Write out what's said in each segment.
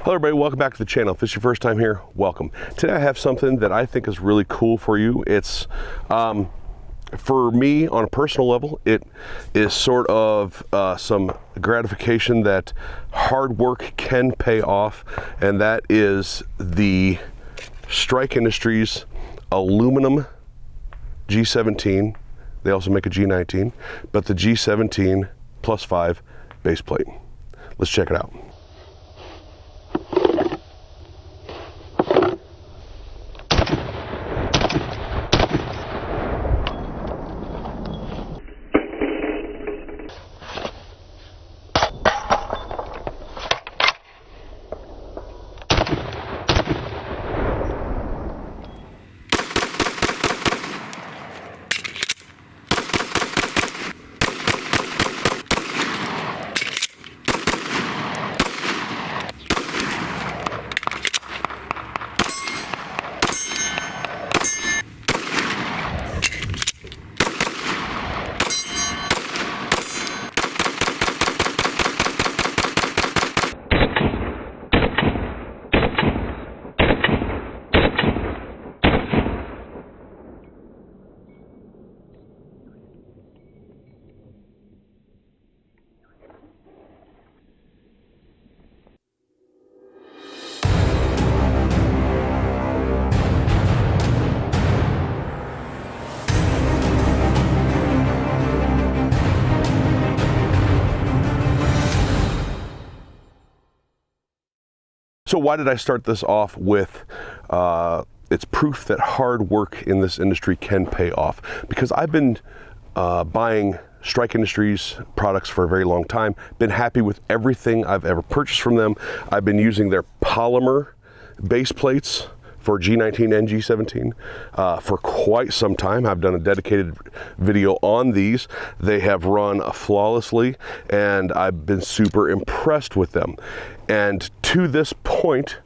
Hello everybody, welcome back to the channel. If it's your first time here, welcome. Today I have something that I think is really cool for you. It's, for me on a personal level, it is sort of some gratification that hard work can pay off, and that is the Strike Industries aluminum G17. They also make a G19, but the G17 +5 base plate. Let's check it out. So why did I start this off with it's proof that hard work in this industry can pay off? Because I've been buying Strike Industries products for a very long time, been happy with everything I've ever purchased from them. I've been using their polymer base plates for G19 and G17 for quite some time. I've done a dedicated video on these. They have run flawlessly, and I've been super impressed with them. And to this point,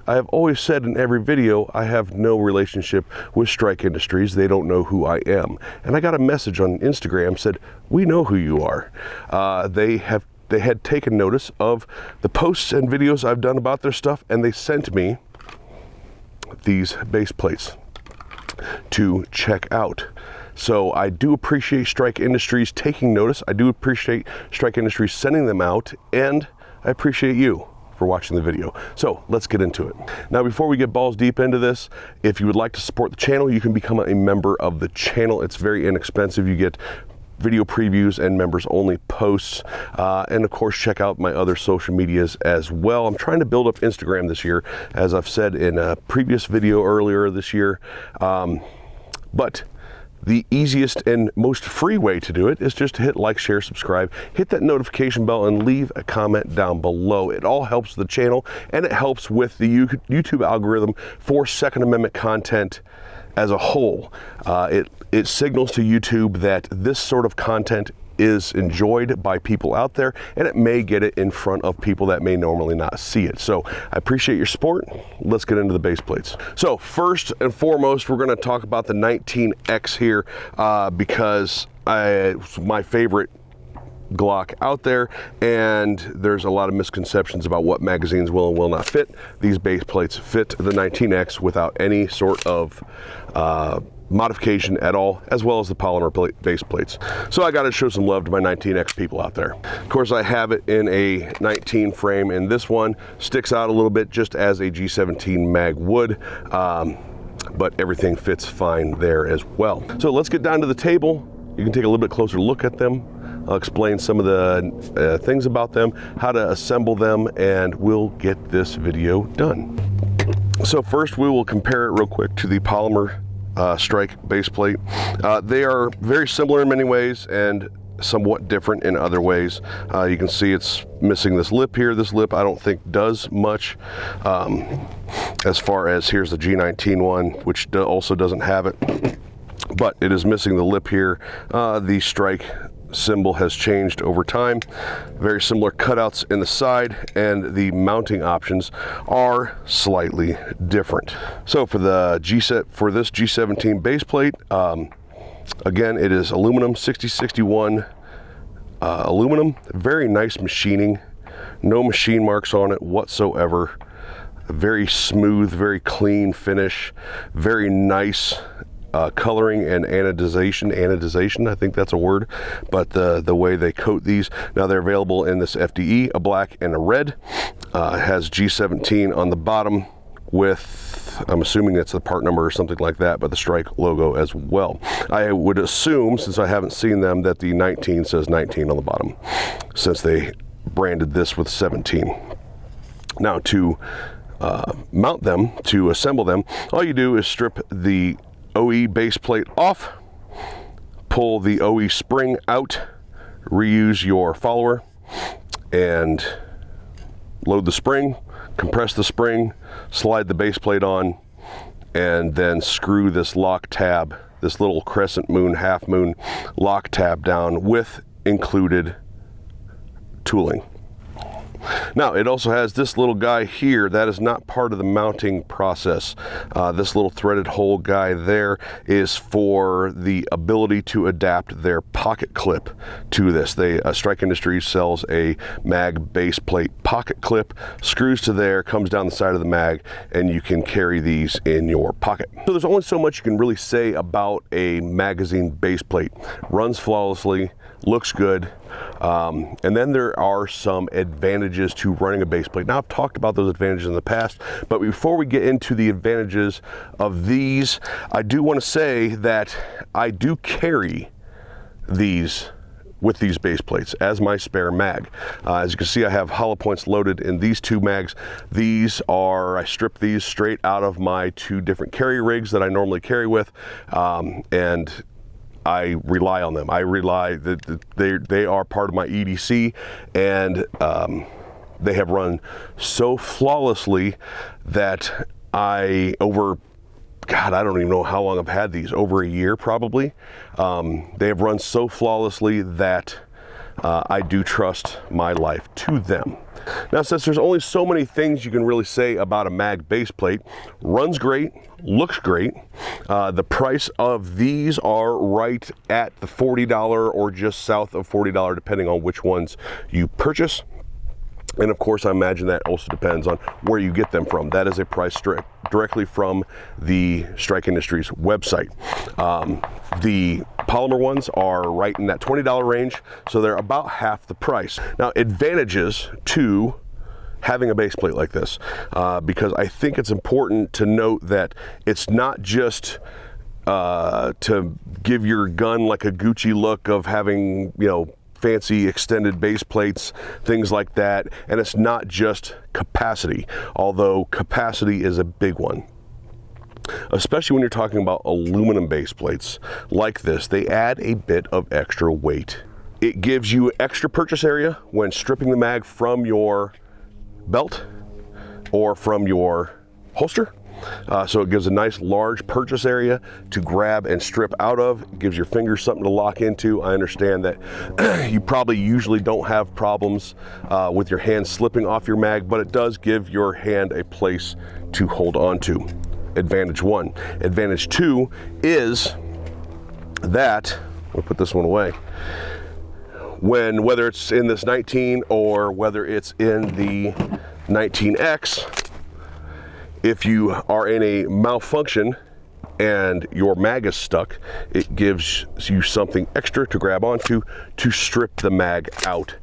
I have always said in every video, I have no relationship with Strike Industries. They don't know who I am. And I got a message on Instagram said, "We know who you are." They had taken notice of the posts and videos I've done about their stuff, and they sent me these base plates to check out. So I do appreciate Strike Industries taking notice. I do appreciate Strike Industries sending them out, and I appreciate you for watching the video. So let's get into it. Now, before we get balls deep into this, if you would like to support the channel, you can become a member of the channel. It's very inexpensive. You get video previews and members only posts, and of course check out my other social medias as well. I'm trying to build up Instagram this year, as I've said in a previous video earlier this year, but the easiest and most free way to do it is just to hit like, share, subscribe, hit that notification bell, and leave a comment down below. It all helps the channel, and it helps with the YouTube algorithm for Second Amendment content as a whole. It signals to YouTube that this sort of content is enjoyed by people out there, and it may get it in front of people that may normally not see it. So I appreciate your support. Let's get into the base plates. So first and foremost, we're going to talk about the 19X here because it's my favorite Glock out there, and there's a lot of misconceptions about what magazines will and will not fit. These base plates fit the 19X without any sort of modification at all, as well as the polymer base plates. So I got to show some love to my 19X people out there. Of course, I have it in a 19 frame, and this one sticks out a little bit just as a G17 mag would, but everything fits fine there as well. So let's get down to the table. You can take a little bit closer look at them. I'll explain some of the things about them, how to assemble them, and we'll get this video done. So first we will compare it real quick to the polymer Strike base plate. They are very similar in many ways and somewhat different in other ways. You can see it's missing this lip here. This lip I don't think does much as far as here's the G19 one, which also doesn't have it, but it is missing the lip here. The Strike symbol has changed over time. Very similar cutouts in the side, and the mounting options are slightly different. So for the for this G17 base plate, again, it is aluminum, 6061 aluminum. Very nice machining, No machine marks on it whatsoever. Very smooth, very clean finish, very nice coloring and anodization, I think that's a word, but the way they coat these. Now they're available in this FDE, a black and a red. It has G17 on the bottom with, I'm assuming it's the part number or something like that, but the strike logo as well. I would assume, since I haven't seen them, that the 19 says 19 on the bottom, since they branded this with 17. Now to mount them, to assemble them, all you do is strip the OE base plate off, pull the OE spring out, reuse your follower, and load the spring, compress the spring, slide the base plate on, and then screw this lock tab, this little crescent moon, half moon lock tab down with included tooling. Now, it also has this little guy here that is not part of the mounting process. This little threaded hole guy there is for the ability to adapt their pocket clip to this. Strike Industries sells a mag base plate pocket clip, screws to there, comes down the side of the mag, and you can carry these in your pocket. So there's only so much you can really say about a magazine base plate. Runs flawlessly, looks good, and then there are some advantages to running a base plate. Now, I've talked about those advantages in the past, but before we get into the advantages of these, I do want to say that I do carry these with these base plates as my spare mag. As you can see, I have hollow points loaded in these two mags. These are, I stripped these straight out of my two different carry rigs that I normally carry with, and I rely on them. I rely that they are part of my EDC, and they have run so flawlessly that I don't even know how long I've had these, over a year probably. They have run so flawlessly that I do trust my life to them. Now, since there's only so many things you can really say about a mag base plate, runs great, looks great. The price of these are right at the $40 or just south of $40, depending on which ones you purchase. And of course, I imagine that also depends on where you get them from. That is a price directly from the Strike Industries website. The polymer ones are right in that $20 range, so they're about half the price. Now, advantages to having a base plate like this, because I think it's important to note that it's not just to give your gun like a Gucci look of having, fancy extended base plates, things like that. And it's not just capacity, although capacity is a big one. Especially when you're talking about aluminum base plates like this, they add a bit of extra weight. It gives you extra purchase area when stripping the mag from your belt or from your holster. So it gives a nice large purchase area to grab and strip out of. It gives your fingers something to lock into. I understand that you probably usually don't have problems with your hand slipping off your mag, but it does give your hand a place to hold on to. Advantage one. Advantage two is that, we'll put this one away, whether it's in this 19 or whether it's in the 19X, if you are in a malfunction and your mag is stuck, it gives you something extra to grab onto to strip the mag out,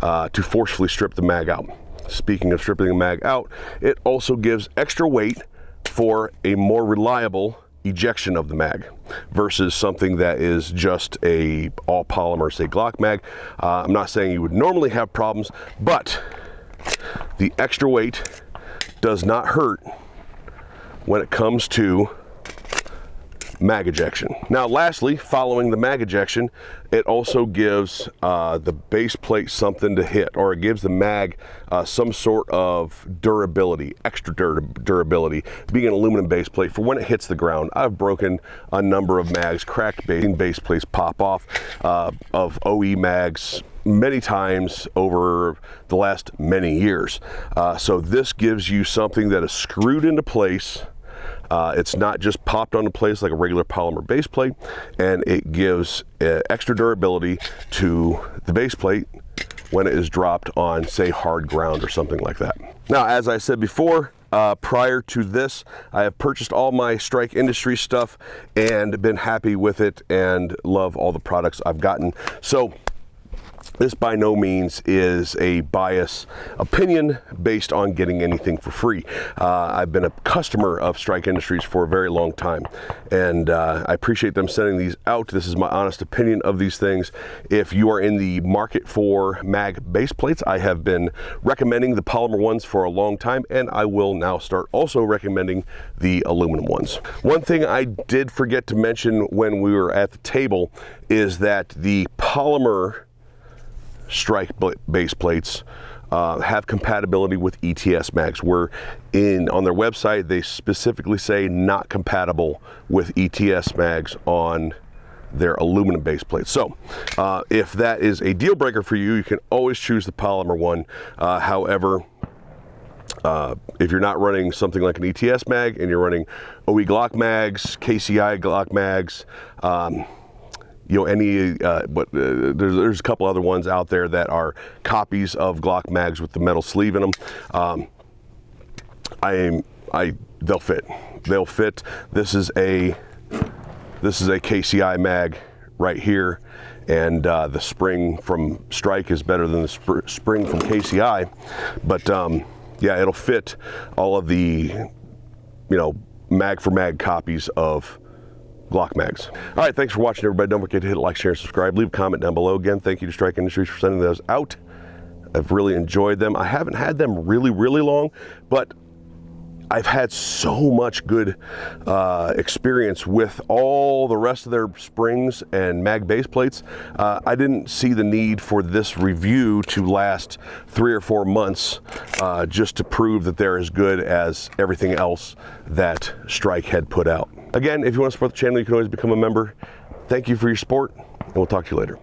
to forcefully strip the mag out. Speaking of stripping the mag out, it also gives extra weight for a more reliable ejection of the mag versus something that is just a all polymer, say Glock mag. I'm not saying you would normally have problems, but the extra weight does not hurt when it comes to mag ejection. Now, lastly, following the mag ejection, it also gives the base plate something to hit, or it gives the mag some sort of durability, extra durability, being an aluminum base plate for when it hits the ground. I've broken a number of mags, cracked base plates pop off of OE mags many times over the last many years. So this gives you something that is screwed into place. It's not just popped onto place like a regular polymer base plate, and it gives extra durability to the base plate when it is dropped on, say, hard ground or something like that. Now, as I said before, prior to this, I have purchased all my Strike Industries stuff and been happy with it and love all the products I've gotten. So this by no means is a biased opinion based on getting anything for free. I've been a customer of Strike Industries for a very long time, and I appreciate them sending these out. This is my honest opinion of these things. If you are in the market for mag base plates, I have been recommending the polymer ones for a long time, and I will now start also recommending the aluminum ones. One thing I did forget to mention when we were at the table is that the polymer Strike base plates have compatibility with ETS mags, where on their website they specifically say not compatible with ETS mags on their aluminum base plates. So if that is a deal breaker for you, you can always choose the polymer one. However, if you're not running something like an ETS mag and you're running OE Glock mags, KCI Glock mags, you know, there's a couple other ones out there that are copies of Glock mags with the metal sleeve in them. They'll fit. They'll fit. This is a KCI mag right here, and the spring from Strike is better than the spring from KCI, but yeah, it'll fit all of the, you know, mag for mag copies of Glock mags. All right, thanks for watching, everybody. Don't forget to hit like, share, and subscribe. Leave a comment down below. Again, thank you to Strike Industries for sending those out. I've really enjoyed them. I haven't had them really long, but I've had so much good experience with all the rest of their springs and mag base plates. I didn't see the need for this review to last 3 or 4 months just to prove that they're as good as everything else that Strike had put out. Again, if you want to support the channel, you can always become a member. Thank you for your support, and we'll talk to you later.